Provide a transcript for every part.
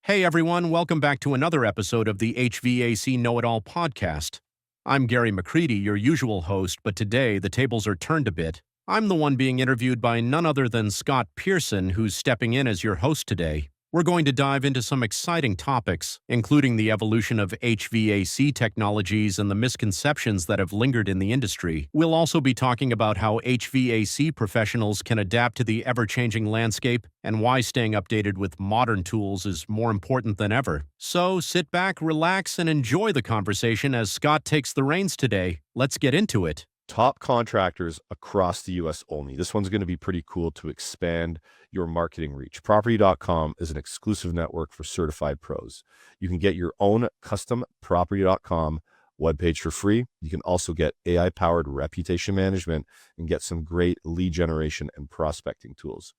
Hey everyone, welcome back to another episode of the HVAC Know-It-All podcast. I'm Gary McCreadie, your usual host, but today the tables are turned a bit. I'm the one being interviewed by none other than Scott Pierson, who's stepping in as your host today. We're going to dive into some exciting topics, including the evolution of HVAC technologies and the misconceptions that have lingered in the industry. We'll also be talking about how HVAC professionals can adapt to the ever-changing landscape and why staying updated with modern tools is more important than ever. So sit back, relax, and enjoy the conversation as Scott takes the reins today. Let's get into it. Top contractors across the US only. This one's going to be pretty cool to expand your marketing reach. Property.com is an exclusive network for certified pros. You can get your own custom Property.com webpage for free. You can also get AI-powered reputation management and get some great lead generation and prospecting tools.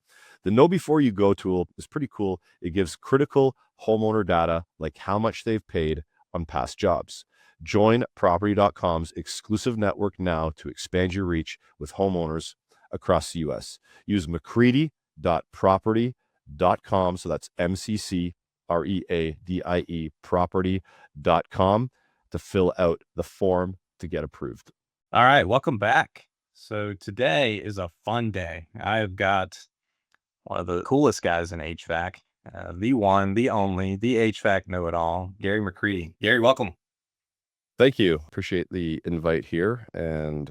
The Know Before You Go tool is pretty cool. It gives critical homeowner data like how much they've paid on past jobs. Join Property.com's exclusive network now to expand your reach with homeowners across the U.S. Use McCreadie.property.com, so that's MCCREADIE, property.com, to fill out the form to get approved. All right, welcome back. So today is a fun day. I've got one of the coolest guys in HVAC, the one, the only, the HVAC know-it-all, Gary McCreadie. Gary, welcome. Thank you. Appreciate the invite here. And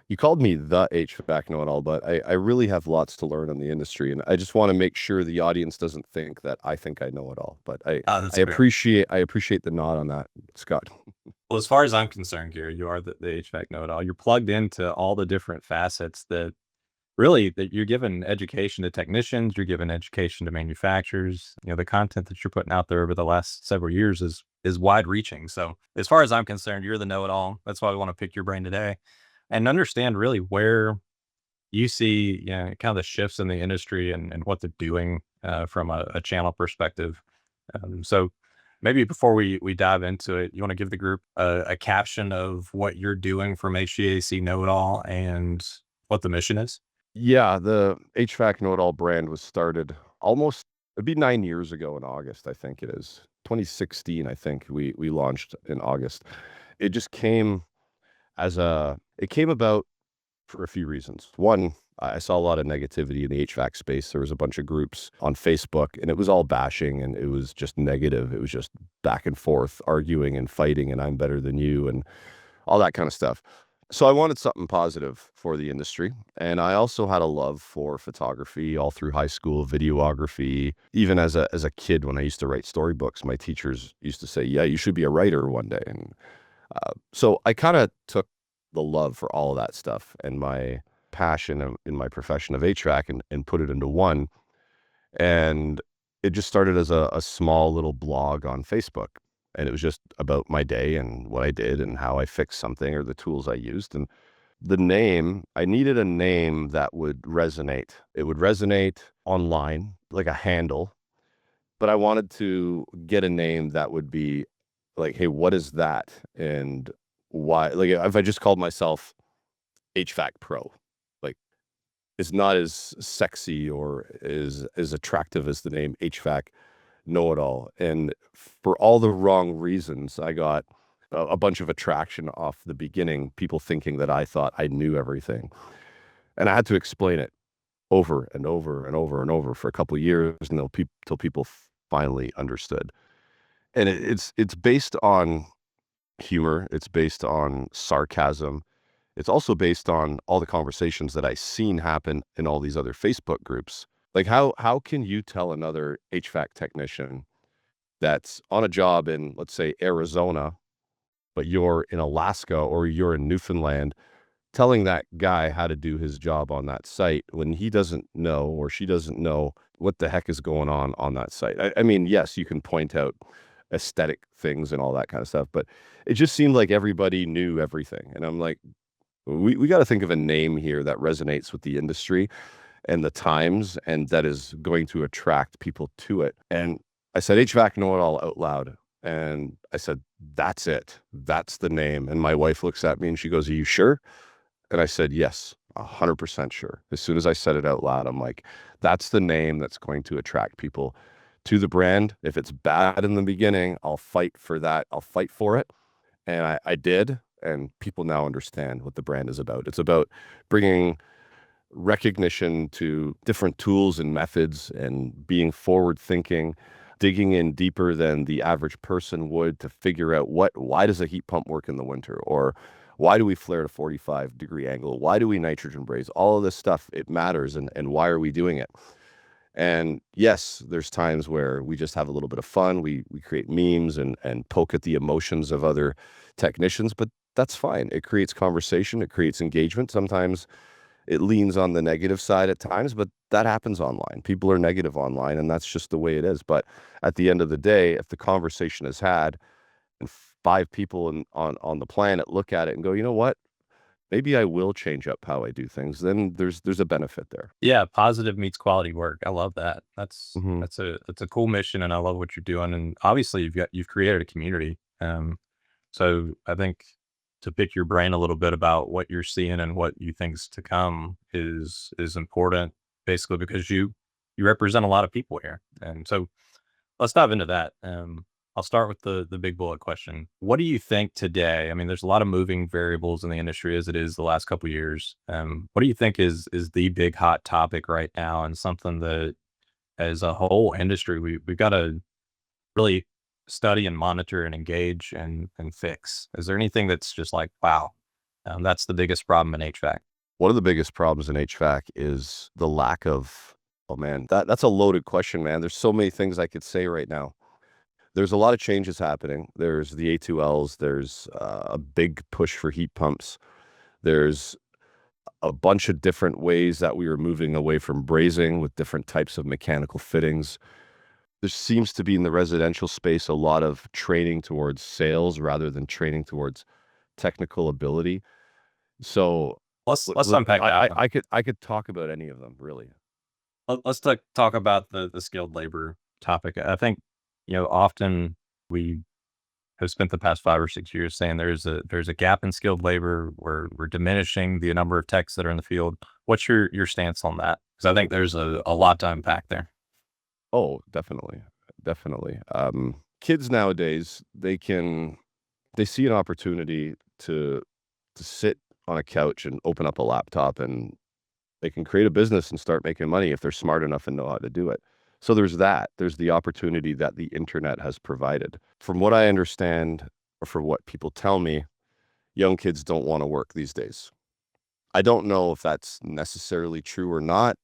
you called me the HVAC know-it-all, but I really have lots to learn on the industry. And I just want to make sure the audience doesn't think that I think I know it all. But I appreciate the nod on that, Scott. Well, as far as I'm concerned, Gary, you are the HVAC know-it-all. You're plugged into all the different facets that you're giving education to technicians, you're giving education to manufacturers. You know, the content that you're putting out there over the last several years is wide reaching. So as far as I'm concerned, you're the know-it-all. That's why we want to pick your brain today and understand really where you see, kind of the shifts in the industry and what they're doing from a channel perspective. So maybe before we dive into it, you want to give the group a caption of what you're doing from HVAC Know-It-All and what the mission is? Yeah, the HVAC know-it-all brand was started it'd be 9 years ago in August, I think it is. 2016, I think we launched in August. It just came about for a few reasons. One, I saw a lot of negativity in the HVAC space. There was a bunch of groups on Facebook and it was all bashing and it was just negative. It was just back and forth, arguing and fighting and I'm better than you and all that kind of stuff. So I wanted something positive for the industry. And I also had a love for photography all through high school, videography. Even as a kid, when I used to write storybooks, my teachers used to say, yeah, you should be a writer one day. And so I kind of took the love for all of that stuff and my passion in my profession of HVAC and put it into one. And it just started as a small little blog on Facebook. And it was just about my day and what I did and how I fixed something or the tools I used. And the name, I needed a name that would resonate. It would resonate online, like a handle. But I wanted to get a name that would be like, hey, what is that? And why? Like, if I just called myself HVAC Pro, like, it's not as sexy or as attractive as the name HVAC Know-It-All. And for all the wrong reasons, I got a bunch of attraction off the beginning, people thinking that I thought I knew everything. And I had to explain it over and over and over and over for a couple of years until people finally understood. And it's based on humor. It's based on sarcasm. It's also based on all the conversations that I've seen happen in all these other Facebook groups. Like how can you tell another HVAC technician that's on a job in, let's say, Arizona, but you're in Alaska or you're in Newfoundland, telling that guy how to do his job on that site when he doesn't know or she doesn't know what the heck is going on that site? I mean, yes, you can point out aesthetic things and all that kind of stuff, but it just seemed like everybody knew everything. And I'm like, we got to think of a name here that resonates with the industry and the times, and that is going to attract people to it. And I said, HVAC Know-It-All out loud. And I said, that's it. That's the name. And my wife looks at me and she goes, are you sure? And I said, yes, 100% sure. As soon as I said it out loud, I'm like, that's the name that's going to attract people to the brand. If it's bad in the beginning, I'll fight for that. I'll fight for it. And I did. And people now understand what the brand is about. It's about bringing recognition to different tools and methods and being forward thinking, digging in deeper than the average person would to figure out why does a heat pump work in the winter? Or why do we flare at a 45-degree angle? Why do we nitrogen braze? All of this stuff, it matters. And why are we doing it? And yes, there's times where we just have a little bit of fun. We create memes and poke at the emotions of other technicians, but that's fine. It creates conversation. It creates engagement. Sometimes it leans on the negative side at times, but that happens online. People are negative online, and that's just the way it is. But at the end of the day, if the conversation is had and 5 people on the planet look at it and go, you know what? Maybe I will change up how I do things, then there's a benefit there. Yeah, positive meets quality work. I love that. That's Mhm. that's a cool mission, and I love what you're doing. And obviously, you've created a community. So I think to pick your brain a little bit about what you're seeing and what you think's to come is important, basically because you represent a lot of people here. And so let's dive into that. I'll start with the big bullet question. What do you think today? I mean, there's a lot of moving variables in the industry as it is the last couple of years. What do you think is the big hot topic right now, and something that as a whole industry we've got to really study and monitor and engage and fix? Is there anything that's just like, wow, that's the biggest problem in HVAC? One of the biggest problems in HVAC is the lack of, oh man, that's a loaded question, man. There's so many things I could say right now. There's a lot of changes happening. There's the A2Ls. There's a big push for heat pumps. There's a bunch of different ways that we are moving away from brazing with different types of mechanical fittings. There seems to be in the residential space a lot of training towards sales rather than training towards technical ability. So Let's unpack that one. I could talk about any of them really. Let's talk about the skilled labor topic. I think, often we have spent the past 5 or 6 years saying there's a gap in skilled labor. We're diminishing the number of techs that are in the field. What's your stance on that? Because I think there's a lot to unpack there. Oh, definitely, definitely. Kids nowadays they see an opportunity to sit on a couch and open up a laptop, and they can create a business and start making money if they're smart enough and know how to do it. So there's that. There's the opportunity that the internet has provided. From what I understand, or for what people tell me, young kids don't want to work these days. I don't know if that's necessarily true or not.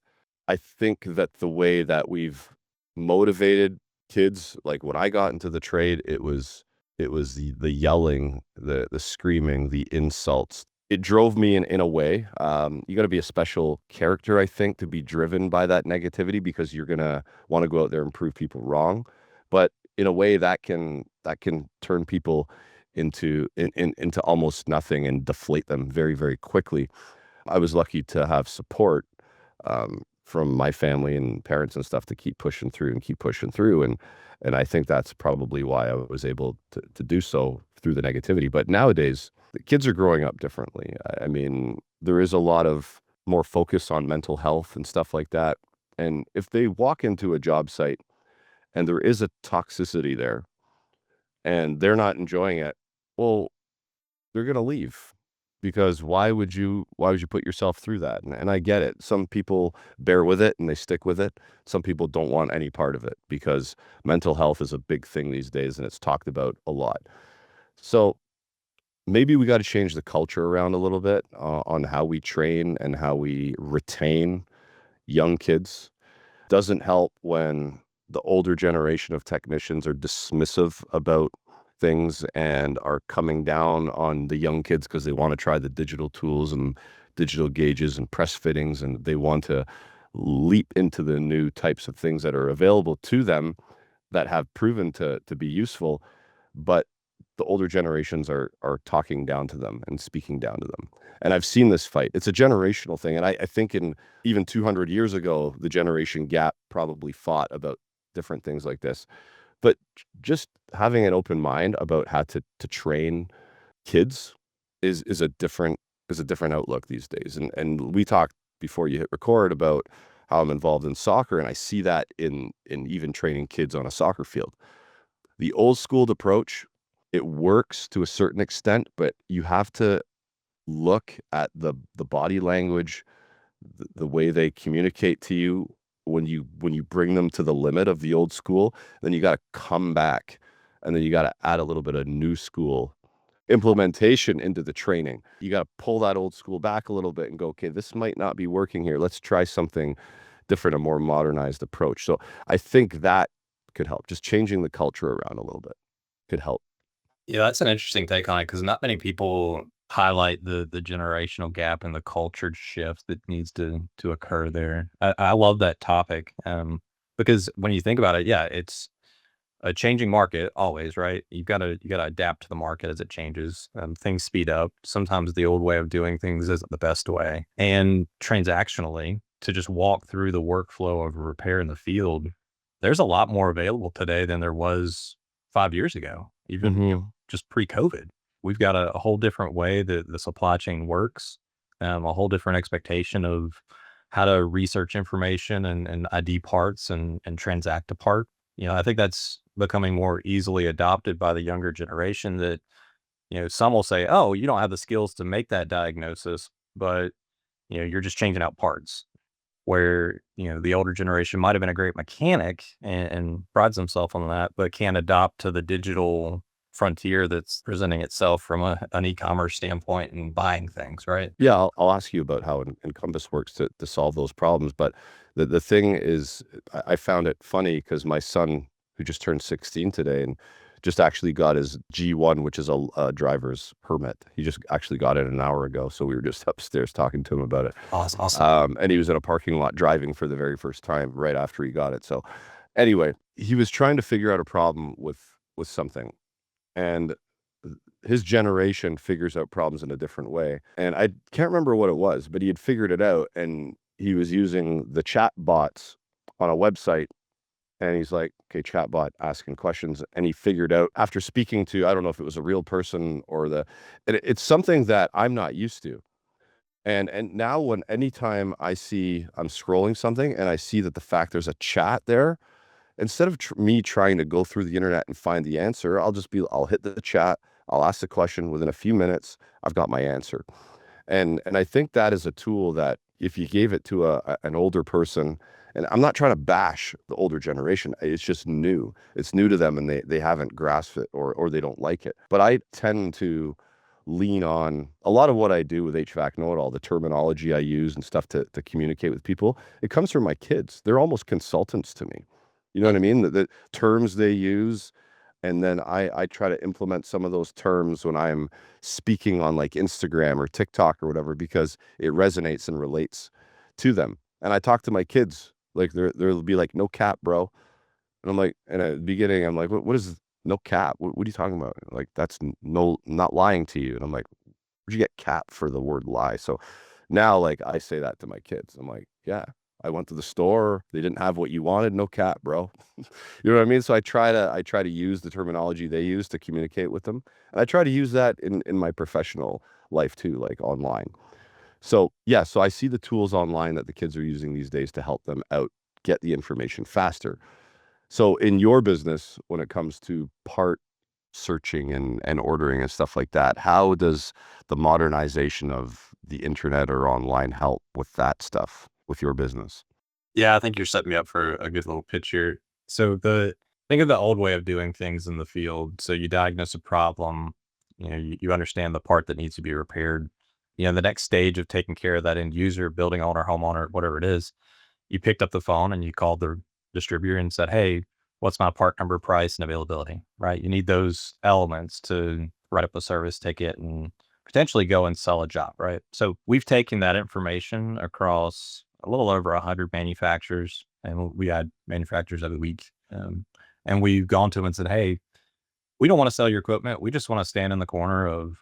I think that the way that we've motivated kids, like when I got into the trade, it was the yelling, the screaming, the insults. It drove me in a way. You got to be a special character, I think, to be driven by that negativity, because you're gonna want to go out there and prove people wrong. But in a way that can turn people into almost nothing and deflate them very, very quickly. I was lucky to have support from my family and parents and stuff to keep pushing through and keep pushing through. And I think that's probably why I was able to do so through the negativity. But nowadays, the kids are growing up differently. I mean, there is a lot of more focus on mental health and stuff like that. And if they walk into a job site and there is a toxicity there and they're not enjoying it, well, they're going to leave, because why would you put yourself through that? And I get it. Some people bear with it and they stick with it. Some people don't want any part of it, because mental health is a big thing these days and it's talked about a lot. So maybe we got to change the culture around a little bit on how we train and how we retain young kids. Doesn't help when the older generation of technicians are dismissive about things and are coming down on the young kids because they want to try the digital tools and digital gauges and press fittings, and they want to leap into the new types of things that are available to them that have proven to be useful. But the older generations are talking down to them and speaking down to them. And I've seen this fight. It's a generational thing. And I think in even 200 years ago, the generation gap probably fought about different things like this. But just having an open mind about how to train kids is a different outlook these days. And we talked before you hit record about how I'm involved in soccer, and I see that in even training kids on a soccer field. The old school approach, it works to a certain extent, but you have to look at the body language, the way they communicate to you when you bring them to the limit of the old school. Then you got to come back, and then you got to add a little bit of new school implementation into the training. You got to pull that old school back a little bit and go, okay, this might not be working here. Let's try something different, a more modernized approach. So I think that could help. Just changing the culture around a little bit could help. Yeah, that's an interesting take on it because not many people highlight the generational gap and the culture shift that needs to occur there. I love that topic because when you think about it, yeah, it's a changing market always, right? You gotta adapt to the market as it changes. Things speed up. Sometimes the old way of doing things isn't the best way. And transactionally, to just walk through the workflow of a repair in the field, there's a lot more available today than there was 5 years ago, even just pre-COVID. We've got a whole different way that the supply chain works, a whole different expectation of how to research information and ID parts and transact a part. I think that's becoming more easily adopted by the younger generation that, some will say, oh, you don't have the skills to make that diagnosis, but, you're just changing out parts. Where, the older generation might have been a great mechanic and prides themselves on that, but can't adopt to the digital frontier that's presenting itself from an e-commerce standpoint and buying things, right? Yeah, I'll ask you about how Encompass works to solve those problems. But the thing is, I found it funny because my son, who just turned 16 today and just actually got his G1, which is a driver's permit. He just actually got it an hour ago. So we were just upstairs talking to him about it. Awesome. And he was in a parking lot driving for the very first time right after he got it. So anyway, he was trying to figure out a problem with something. And his generation figures out problems in a different way. And I can't remember what it was, but he had figured it out, and he was using the chat bots on a website. And he's like, okay, chat bot asking questions. And he figured out after speaking to, I don't know if it was a real person or and it's something that I'm not used to. And now anytime I'm scrolling something and I see that the fact there's a chat there, instead of me trying to go through the internet and find the answer, I'll hit the chat, I'll ask the question. Within a few minutes, I've got my answer. And I think that is a tool that if you gave it to an older person, and I'm not trying to bash the older generation, it's just new. It's new to them, and they haven't grasped it or they don't like it. But I tend to lean on a lot of what I do with HVAC Know-It-All, the terminology I use and stuff to communicate with people. It comes from my kids. They're almost consultants to me. You know what I mean? The terms they use. And then I try to implement some of those terms when I'm speaking on like Instagram or TikTok or whatever, because it resonates and relates to them. And I talk to my kids, like they'll be like, no cap, bro. And I'm like, and at the beginning, I'm like, what is no cap? What are you talking about? Like, that's not lying to you. And I'm like, where'd you get cap for the word lie? So now, like, I say that to my kids. I'm like, yeah, I went to the store. They didn't have what you wanted. No cap, bro. You know what I mean? So I try to use the terminology they use to communicate with them. And I try to use that in my professional life too, like online. So yeah, so I see the tools online that the kids are using these days to help them out, get the information faster. So in your business, when it comes to part searching and ordering and stuff like that, how does the modernization of the internet or online help with that stuff with your business? Yeah, I think you're setting me up for a good little pitch here. So think of the old way of doing things in the field. So you diagnose a problem, you understand the part that needs to be repaired. The next stage of taking care of that end user, building owner, homeowner, whatever it is, you picked up the phone and you called the distributor and said, hey, what's my part number, price, and availability, right? You need those elements to write up a service ticket and potentially go and sell a job, right? So we've taken that information across a little over 100 manufacturers, and we had manufacturers every week. And we've gone to them and said, hey, we don't want to sell your equipment. We just want to stand in the corner of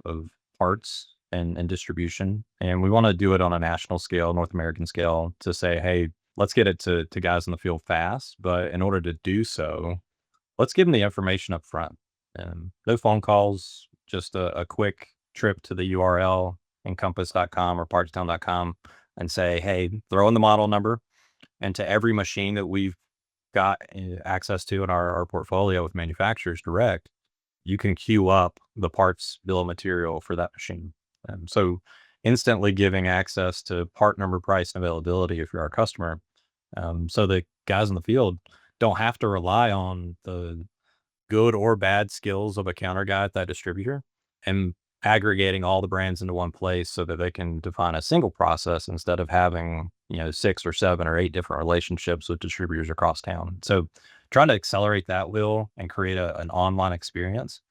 parts and distribution. And we want to do it on a national scale, North American scale, to say, hey, let's get it to guys in the field fast. But in order to do so, let's give them the information up front. No phone calls, just a quick trip to the URL, encompass.com or partstown.com, and say, hey, throw in the model number And to every machine that we've got access to in our portfolio with manufacturers direct, you can queue up the parts bill of material for that machine. So instantly giving access to part number, price, and availability if you're our customer. So the guys in the field don't have to rely on the good or bad skills of a counter guy at that distributor and aggregating all the brands into one place so that they can define a single process instead of having, 6 or 7 or 8 different relationships with distributors across town. So trying to accelerate that wheel and create an online experience.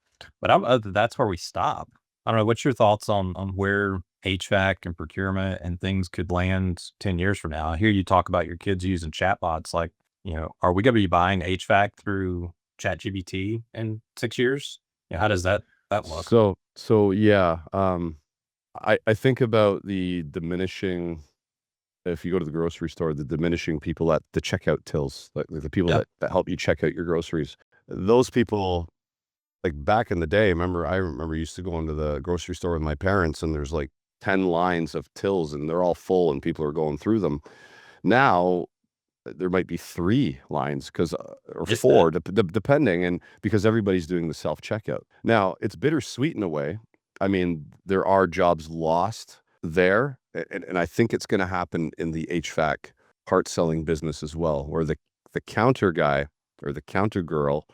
But that's where we stop. I don't know. What's your thoughts on where HVAC and procurement and things could land 10 years from now? I hear you talk about your kids using chatbots. Like, are we going to be buying HVAC through ChatGPT in 6 years? How does that look? So yeah, I think about the diminishing, if you go to the grocery store, the diminishing people at the checkout tills, like the people Yeah. that help you check out your groceries. Those people, like back in the day, I remember used to go into the grocery store with my parents, and there's like 10 lines of tills and they're all full and people are going through them. Now there might be 3 lines or Just 4, depending, and because everybody's doing the self-checkout. Now, it's bittersweet in a way. I mean, there are jobs lost there, and I think it's gonna happen in the HVAC part selling business as well, where the counter guy or the counter girl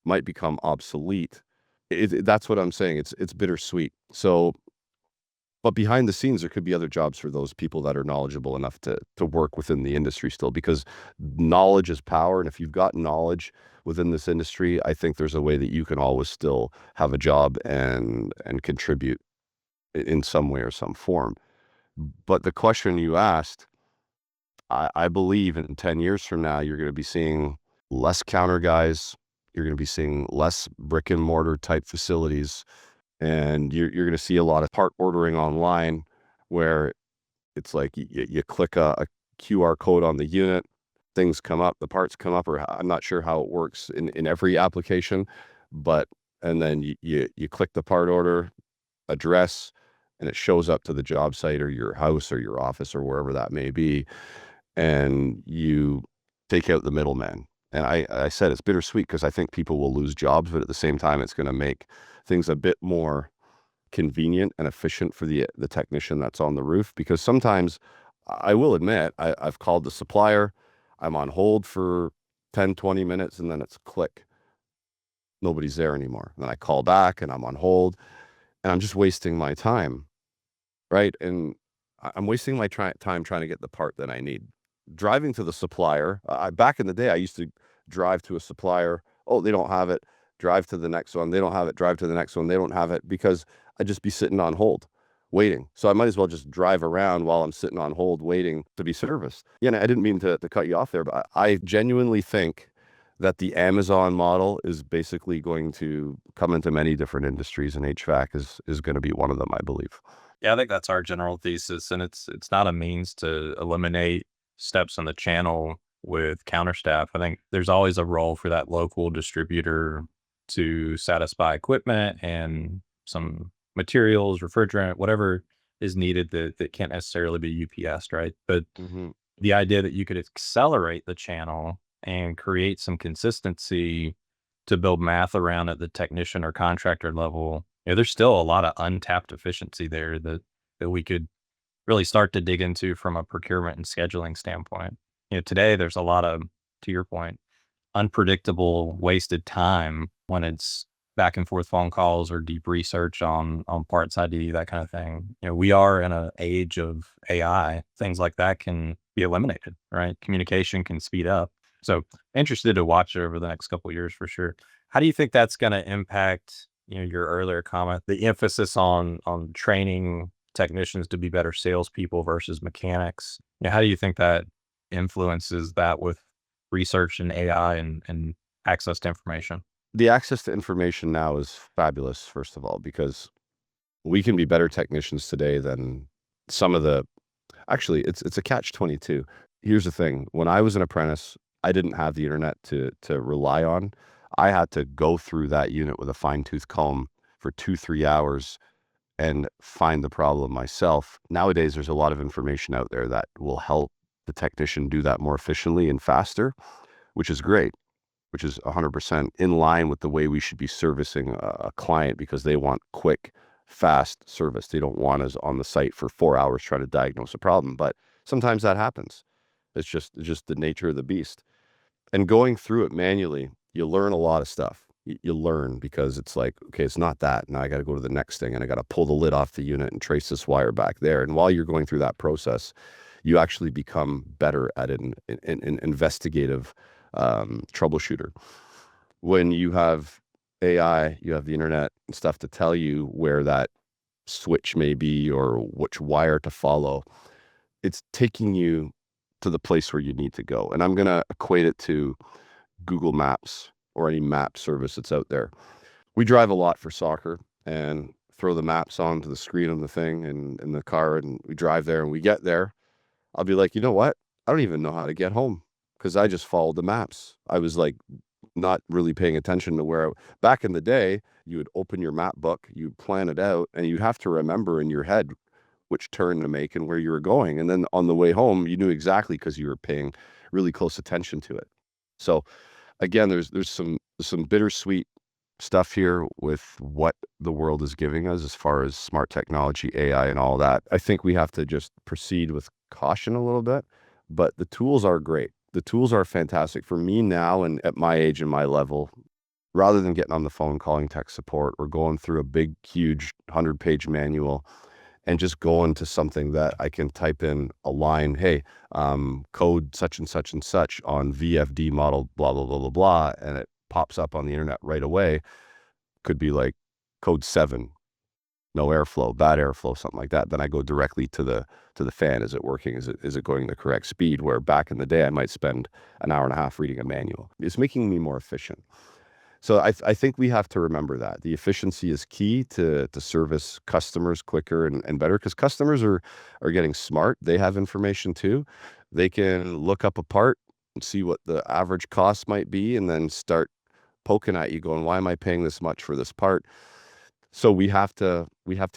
might become obsolete. That's what I'm saying. It's bittersweet. So, but behind the scenes, there could be other jobs for those people that are knowledgeable enough to work within the industry still, because knowledge is power. And if you've got knowledge within this industry, I think there's a way that you can always still have a job and contribute in some way or some form. But the question you asked, I believe in 10 years from now, you're going to be seeing less counter guys. You're going to be seeing less brick and mortar type facilities. And you're going to see a lot of part ordering online where it's like you click a QR code on the unit, things come up, the parts come up, or I'm not sure how it works in every application, and then you click the part order address and it shows up to the job site or your house or your office or wherever that may be. And you take out the middleman. And I said it's bittersweet because I think people will lose jobs, but at the same time, it's going to make things a bit more convenient and efficient for the technician that's on the roof. Because sometimes, I will admit, I've called the supplier, I'm on hold for 10, 20 minutes, and then it's click. Nobody's there anymore. And then I call back and I'm on hold, and I'm just wasting my time, right? And I'm wasting my time trying to get the part that I need. Driving to the supplier, back in the day, I used to drive to a supplier. Oh, they don't have it. Drive to the next one. They don't have it. Drive to the next one. They don't have it, because I'd just be sitting on hold waiting. So I might as well just drive around while I'm sitting on hold waiting to be serviced. Yeah, and I didn't mean to cut you off there, but I genuinely think that the Amazon model is basically going to come into many different industries, and HVAC is going to be one of them, I believe. Yeah, I think that's our general thesis, and it's not a means to eliminate steps in the channel with counter staff. I think there's always a role for that local distributor to satisfy equipment and some materials, refrigerant, whatever is needed that can't necessarily be UPS, right? But Mm-hmm. the idea that you could accelerate the channel and create some consistency to build math around at the technician or contractor level, there's still a lot of untapped efficiency there that we could really start to dig into from a procurement and scheduling standpoint. Today there's a lot of, to your point, unpredictable wasted time when it's back and forth phone calls or deep research on parts ID, that kind of thing. We are in an age of AI. Things like that can be eliminated, right? Communication can speed up. So interested to watch it over the next couple of years for sure. How do you think that's going to impact, your earlier comment, the emphasis on training technicians to be better salespeople versus mechanics? How do you think that influences that with research and AI and access to information? The access to information now is fabulous, first of all, because we can be better technicians today than some of the, actually, it's a catch-22. Here's the thing. When I was an apprentice, I didn't have the internet to rely on. I had to go through that unit with a fine-tooth comb for 2-3 hours and find the problem myself. Nowadays, there's a lot of information out there that will help the technician do that more efficiently and faster, which is great, which is 100% in line with the way we should be servicing a client, because they want quick, fast service. They don't want us on the site for 4 hours trying to diagnose a problem, but sometimes that happens. It's just the nature of the beast. And going through it manually, you learn a lot of stuff. You learn because it's like, okay, it's not that. Now I got to go to the next thing, and I got to pull the lid off the unit and trace this wire back there. And while you're going through that process, you actually become better at an investigative troubleshooter. When you have AI, you have the internet and stuff to tell you where that switch may be or which wire to follow. It's taking you to the place where you need to go. And I'm going to equate it to Google Maps or any map service that's out there. We drive a lot for soccer and throw the maps onto the screen of the thing and in the car, and we drive there and we get there. I'll be like, you know what? I don't even know how to get home because I just followed the maps. I was like not really paying attention to where back in the day, you would open your map book, you'd plan it out, and you have to remember in your head which turn to make and where you were going. And then on the way home, you knew exactly because you were paying really close attention to it. So again, there's some bittersweet stuff here with what the world is giving us as far as smart technology, AI, and all that. I think we have to just proceed with caution a little bit, but the tools are great. The tools are fantastic for me now and at my age and my level. Rather than getting on the phone calling tech support or going through a big, huge 100-page manual, and just going to something that I can type in a line, hey, code such and such on VFD model, blah, blah, blah, blah, blah, and it pops up on the internet right away. Could be like code 7, no airflow, bad airflow, something like that. Then I go directly to the fan. Is it working? Is it going the correct speed? Where back in the day, I might spend an hour and a half reading a manual. It's making me more efficient. So I think we have to remember that the efficiency is key to service customers quicker and better, because customers are getting smart. They have information too. They can look up a part and see what the average cost might be, and then start poking at you going, why am I paying this much for this part? So we have to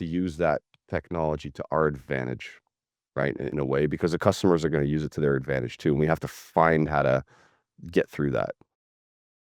use that technology to our advantage, right? In a way, because the customers are going to use it to their advantage too. And we have to find how to get through that.